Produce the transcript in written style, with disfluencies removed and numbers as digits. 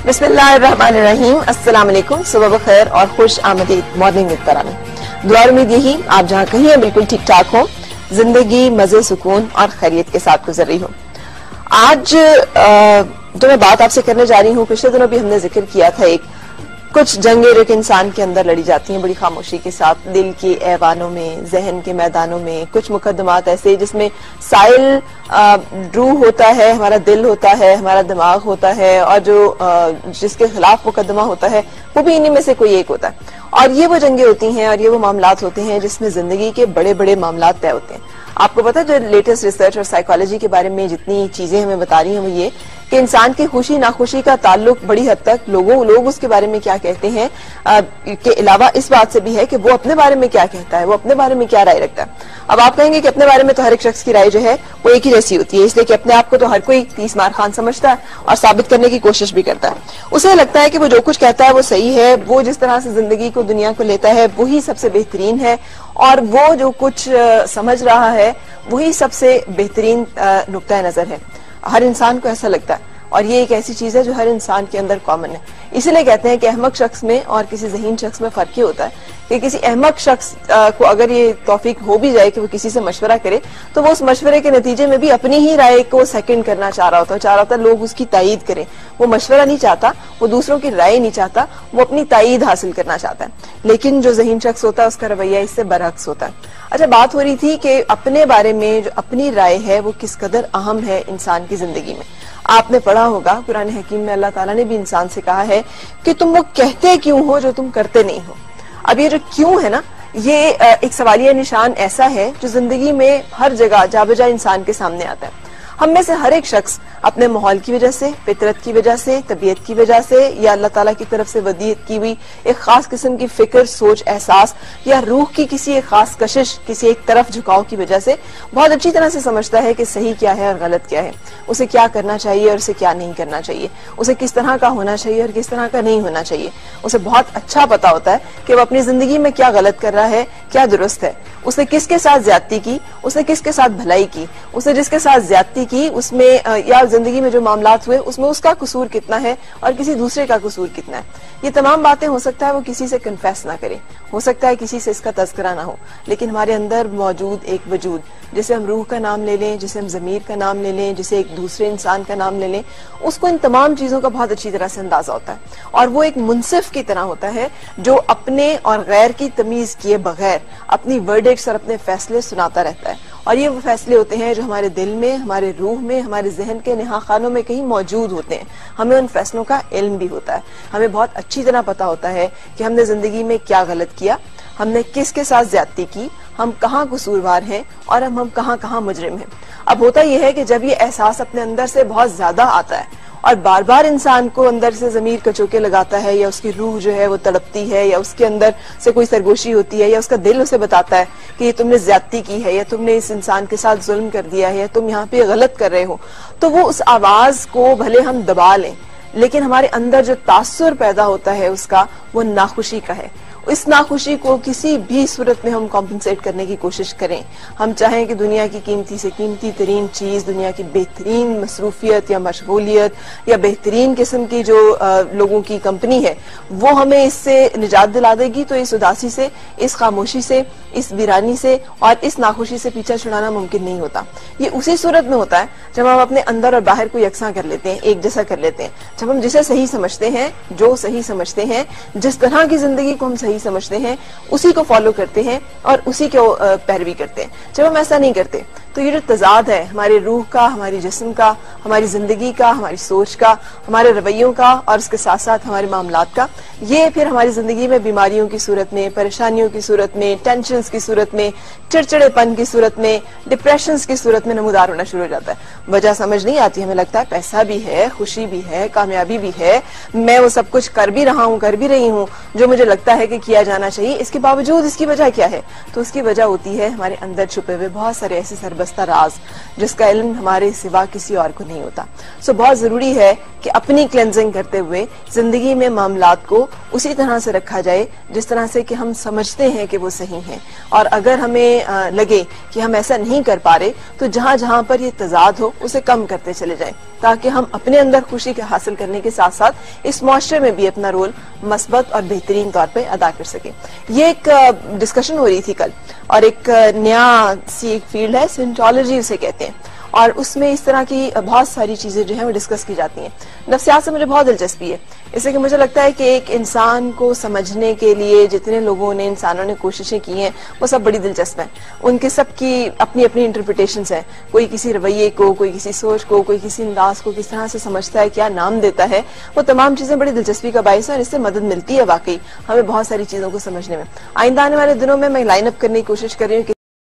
بسم اللہ الرحمن الرحیم، السلام علیکم، صبح بخیر اور خوش آمدید مارننگ افطار میں۔ دعا امید یہی آپ جہاں کہیں ہیں بالکل ٹھیک ٹھاک ہو، زندگی مزے سکون اور خیریت کے ساتھ گزر رہی ہو۔ آج جو میں بات آپ سے کرنے جا رہی ہوں، پچھلے دنوں بھی ہم نے ذکر کیا تھا، کچھ جنگیں جو کہ انسان کے اندر لڑی جاتی ہیں بڑی خاموشی کے ساتھ، دل کے ایوانوں میں، ذہن کے میدانوں میں، کچھ مقدمات ایسے جس میں سائل روح ہوتا ہے، ہمارا دل ہوتا ہے، ہمارا دماغ ہوتا ہے، اور جو جس کے خلاف مقدمہ ہوتا ہے وہ بھی انہی میں سے کوئی ایک ہوتا ہے۔ اور یہ وہ جنگیں ہوتی ہیں اور یہ وہ معاملات ہوتے ہیں جس میں زندگی کے بڑے بڑے معاملات طے ہوتے ہیں۔ آپ کو پتا ہے جو لیٹسٹ ریسرچ اور سائیکالوجی کے بارے میں جتنی چیزیں ہمیں بتا رہی ہیں وہ یہ کہ انسان کی خوشی ناخوشی کا تعلق بڑی حد تک لوگ اس کے بارے میں کیا کہتے ہیں کے علاوہ اس بات سے بھی ہے کہ وہ اپنے بارے میں کیا کہتا ہے، وہ اپنے بارے میں کیا رائے رکھتا ہے۔ اب آپ کہیں گے کہ اپنے بارے میں تو ہر ایک شخص کی رائے جو ہے وہ ایک ہی جیسی ہوتی ہے، اس لیے کہ اپنے آپ کو تو ہر کوئی 30 مار خان سمجھتا ہے اور ثابت کرنے کی کوشش بھی کرتا ہے۔ اسے لگتا ہے کہ وہ جو کچھ کہتا ہے وہ صحیح ہے، وہ جس طرح سے زندگی کو دنیا کو لیتا ہے وہی سب سے بہترین ہے، اور وہ جو کچھ سمجھ رہا ہے وہی سب سے بہترین نقطہ نظر ہے۔ ہر انسان کو ایسا لگتا ہے، اور یہ ایک ایسی چیز ہے جو ہر انسان کے اندر کامن ہے۔ اسی لیے کہتے ہیں کہ احمق شخص میں اور کسی ذہین شخص میں فرق یہ ہوتا ہے کہ کسی احمق شخص کو اگر یہ توفیق ہو بھی جائے کہ وہ کسی سے مشورہ کرے تو وہ اس مشورے کے نتیجے میں بھی اپنی ہی رائے کو سیکنڈ کرنا چاہ رہا ہوتا ہے لوگ اس کی تائید کریں۔ وہ مشورہ نہیں چاہتا، وہ دوسروں کی رائے نہیں چاہتا، وہ اپنی تائید حاصل کرنا چاہتا ہے۔ لیکن جو ذہین شخص ہوتا ہے اس کا رویہ اس سے برعکس ہوتا ہے۔ اچھا، بات ہو رہی تھی کہ اپنے بارے میں جو اپنی رائے ہے وہ کس قدر اہم ہے انسان کی زندگی میں۔ آپ نے پڑھا ہوگا قرآن حکیم میں اللہ تعالیٰ نے بھی انسان سے کہا ہے کہ تم وہ کہتے کیوں ہو جو تم کرتے نہیں ہو۔ اب یہ جو کیوں ہے نا، یہ ایک سوالیہ نشان ایسا ہے جو زندگی میں ہر جگہ جا بجا انسان کے سامنے آتا ہے۔ ہم میں سے ہر ایک شخص اپنے ماحول کی وجہ سے، فطرت کی وجہ سے، طبیعت کی وجہ سے، یا اللہ تعالیٰ کی طرف سے ودیعت کی ہوئی ایک خاص قسم کی فکر، سوچ، احساس، یا روح کی کسی ایک خاص کشش، کسی ایک طرف جھکاؤ کی وجہ سے بہت اچھی طرح سے سمجھتا ہے کہ صحیح کیا ہے اور غلط کیا ہے، اسے کیا کرنا چاہیے اور اسے کیا نہیں کرنا چاہیے، اسے کس طرح کا ہونا چاہیے اور کس طرح کا نہیں ہونا چاہیے۔ اسے بہت اچھا پتا ہوتا ہے کہ وہ اپنی زندگی میں کیا غلط کر رہا ہے، کیا درست ہے، اس نے کس کے ساتھ زیادتی کی، اس نے کس کے ساتھ بھلائی کی، اس نے جس کے ساتھ زیادتی کی اس میں یا زندگی میں جو معاملات ہوئے اس میں اس کا قصور کتنا ہے اور کسی دوسرے کا قصور کتنا ہے۔ یہ تمام باتیں ہو سکتا ہے وہ کسی سے کنفیس نہ کرے، ہو سکتا ہے کسی سے اس کا تذکرہ نہ ہو، لیکن ہمارے اندر موجود ایک وجود جسے ہم روح کا نام لے لیں، جسے ہم ضمیر کا نام لے لیں، جسے ایک دوسرے انسان کا نام لے لیں، اس کو ان تمام چیزوں کا بہت اچھی طرح سے اندازہ ہوتا ہے، اور وہ ایک منصف کی طرح ہوتا ہے جو اپنے اور غیر کی تمیز کیے بغیر اپنی ورڈکٹس اور اپنے فیصلے سناتا رہتا ہے۔ اور یہ وہ فیصلے ہوتے ہیں جو ہمارے دل میں، ہمارے روح میں، ہمارے ذہن کے نہا خانوں میں کہیں موجود ہوتے ہیں۔ ہمیں ان فیصلوں کا علم بھی ہوتا ہے، ہمیں بہت اچھی طرح پتا ہوتا ہے کہ ہم نے زندگی میں کیا غلط کیا، ہم نے کس کے ساتھ زیادتی کی، ہم کہاں قصوروار ہیں اور ہم کہاں مجرم ہیں۔ اب ہوتا یہ ہے کہ جب یہ احساس اپنے اندر سے بہت زیادہ آتا ہے اور بار بار انسان کو اندر سے ضمیر کچوکے لگاتا ہے، یا اس کی روح جو ہے وہ تڑپتی ہے، یا اس کے اندر سے کوئی سرگوشی ہوتی ہے، یا اس کا دل اسے بتاتا ہے کہ یہ تم نے زیادتی کی ہے، یا تم نے اس انسان کے ساتھ ظلم کر دیا ہے، یا تم یہاں پہ غلط کر رہے ہو، تو وہ اس آواز کو بھلے ہم دبا لیں لیکن ہمارے اندر جو تاثر پیدا ہوتا ہے اس کا، وہ ناخوشی کا ہے۔ اس ناخوشی کو کسی بھی صورت میں ہم کمپنسیٹ کرنے کی کوشش کریں، ہم چاہیں کہ دنیا کی قیمتی سے قیمتی ترین چیز، دنیا کی بہترین مصروفیت یا مشغولیت یا بہترین قسم کی جو لوگوں کی کمپنی ہے وہ ہمیں اس سے نجات دلا دے گی، تو اس اداسی سے، اس خاموشی سے، اس ویرانی سے اور اس ناخوشی سے پیچھا چھڑانا ممکن نہیں ہوتا۔ یہ اسی صورت میں ہوتا ہے جب ہم اپنے اندر اور باہر کو یکساں کر لیتے ہیں، ایک جیسا کر لیتے ہیں، جب ہم جسے صحیح سمجھتے ہیں، جو صحیح سمجھتے ہیں، جس طرح کی زندگی کو ہم صحیح سمجھتے ہیں اسی کو فالو کرتے ہیں اور اسی کو پیروی کرتے ہیں۔ جب ہم ایسا نہیں کرتے تو یہ جو تضاد ہے ہماری روح کا، ہماری جسم کا، ہماری زندگی کا، ہماری سوچ کا، ہمارے رویوں کا اور اس کے ساتھ ساتھ ہمارے معاملات کا، یہ پھر ہماری زندگی میں بیماریوں کی صورت میں، پریشانیوں کی صورت میں، ٹینشنز کی صورت میں، چڑچڑے پن کی صورت میں، ڈپریشنز کی صورت میں نمودار ہونا شروع ہو جاتا ہے۔ وجہ سمجھ نہیں آتی، ہمیں لگتا ہے پیسہ بھی ہے، خوشی بھی ہے، کامیابی بھی ہے، میں وہ سب کچھ کر بھی رہا ہوں، کر بھی رہی ہوں جو مجھے لگتا ہے کہ کیا جانا چاہیے، اس کے باوجود اس کی وجہ کیا ہے؟ تو اس کی وجہ ہوتی ہے ہمارے اندر چھپے ہوئے بہت سارے ایسے سربستہ راز جس کا علم ہمارے سوا کسی اور کو نہیں ہوتا۔ بہت ضروری ہے کہ اپنی کلینزنگ کرتے ہوئے زندگی میں معاملات کو اسی طرح سے رکھا جائے جس طرح سے کہ ہم سمجھتے ہیں کہ وہ صحیح ہیں، اور اگر ہمیں لگے کہ ہم ایسا نہیں کر پا رہے تو جہاں جہاں پر یہ تضاد ہو اسے کم کرتے چلے جائیں، تاکہ ہم اپنے اندر خوشی کے حاصل کرنے کے ساتھ ساتھ اس معاشرے میں بھی اپنا رول مثبت اور بہترین طور پہ ادا کر سکیں۔ یہ ایک ڈسکشن ہو رہی تھی کل، اور ایک نیا سی ایک فیلڈ ہے، سینٹالوجی اسے کہتے ہیں، اور اس میں اس طرح کی بہت ساری چیزیں جو ہیں وہ ڈسکس کی جاتی ہیں۔ نفسیات سے مجھے بہت دلچسپی ہے، اس لیے کہ مجھے لگتا ہے کہ ایک انسان کو سمجھنے کے لیے جتنے لوگوں نے، انسانوں نے کوششیں کی ہیں وہ سب بڑی دلچسپ ہیں، ان کے سب کی اپنی اپنی انٹرپریٹیشنز ہیں، کوئی کسی رویے کو، کوئی کسی سوچ کو، کوئی کسی انداز کو کس طرح سے سمجھتا ہے، کیا نام دیتا ہے، وہ تمام چیزیں بڑی دلچسپی کا باعث ہیں، اور اس سے مدد ملتی ہے واقعی ہمیں بہت ساری چیزوں کو سمجھنے میں۔ آئندہ آنے والے دنوں میں لائن اپ کرنے کی کوشش کر رہی ہوں کہ